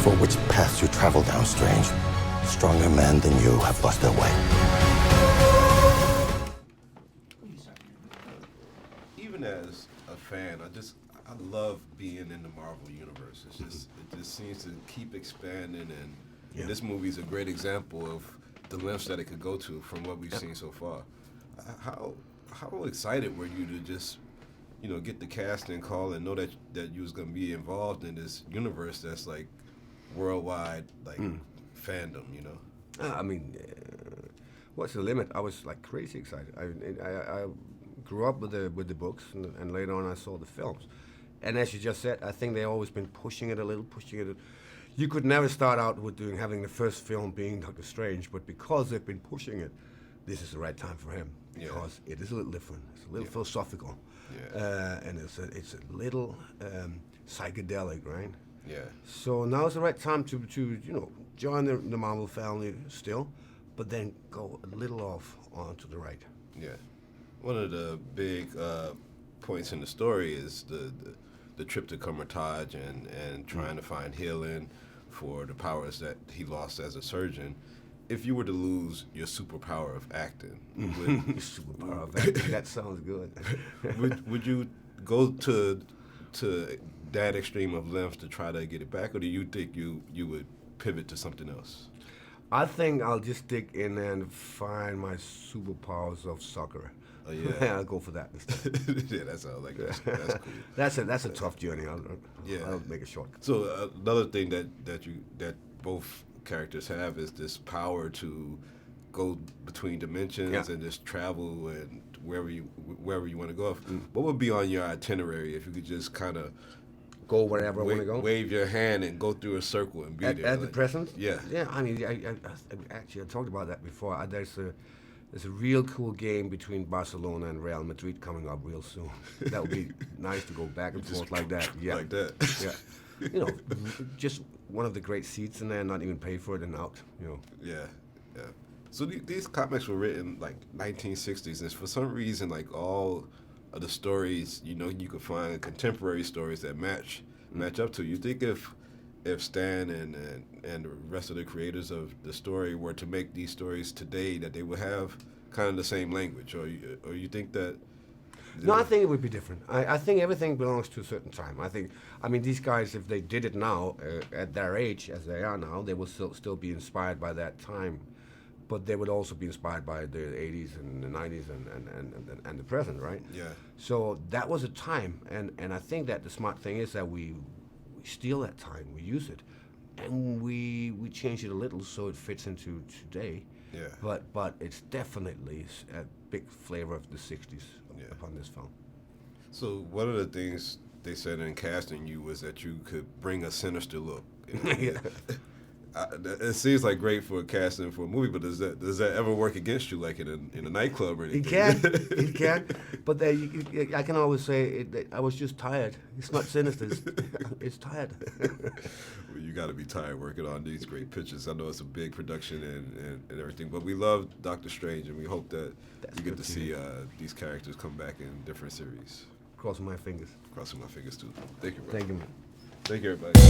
for which paths you travel down, Strange. Stronger men than you have lost their way. Even as a fan, I love being in the Marvel universe. It just seems to keep expanding, and this movie's a great example of the lengths that it could go to from what we've seen so far. How excited were you to just, get the casting call and know that you was gonna be involved in this universe that's like worldwide, like fandom, I mean, what's the limit? I was like crazy excited. I grew up with the books, and later on I saw the films. And as you just said, I think they've always been pushing it a little. You could never start out with having the first film being Doctor Strange, but because they've been pushing it, this is the right time for him, because it is a little different. It's a little philosophical, and it's a little psychedelic, right? Yeah. So now is the right time to join the Marvel family still, but then go a little off onto the right. Yeah. One of the big points in the story is the trip to Comertage and trying to find healing for the powers that he lost as a surgeon. If you were to lose your superpower of acting, superpower of acting, that sounds good. would you go to that extreme of length to try to get it back, or do you think you would pivot to something else? I think I'll just dig in there and find my superpowers of soccer. Oh, yeah. I'll go for that instead. Yeah, that sounds like that's cool. That's a tough journey. I'll make it short. So another thing that both characters have is this power to go between dimensions and just travel and wherever you want to go. What would be on your itinerary if you could just kind of go wherever I want to go? Wave your hand and go through a circle and be there. At the present? Yeah. Yeah, I mean, I actually talked about that before. There's a real cool game between Barcelona and Real Madrid coming up real soon. That would be nice to go back and forth like that. Yeah. Like that. Yeah. Just one of the great seats in there, not even pay for it and out. Yeah. So these comics were written like 1960s, and for some reason, like all of the stories, you could find contemporary stories that match up to. You think if Stan and the rest of the creators of the story were to make these stories today, that they would have kind of the same language, or you think that? No, I think it would be different. I think everything belongs to a certain time. I mean, these guys, if they did it now, at their age, as they are now, they will still be inspired by that time. But they would also be inspired by the 80s and the 90s and the present, right? Yeah. So that was a time, and I think that the smart thing is that we steal that time, we use it, and we change it a little so it fits into today. Yeah. But it's definitely a big flavor of the 60s upon this film. So one of the things they said in casting you was that you could bring a sinister look. Yeah. It seems like great for casting for a movie, but does that ever work against you, like in a nightclub or anything? It can. But I can always say I was just tired. It's not sinister. It's tired. Well, you got to be tired working on these great pictures. I know it's a big production and everything, but we love Doctor Strange, and we hope that you get to see these characters come back in different series. Crossing my fingers. Crossing my fingers too. Thank you, bro. Thank you, man. Thank you, everybody.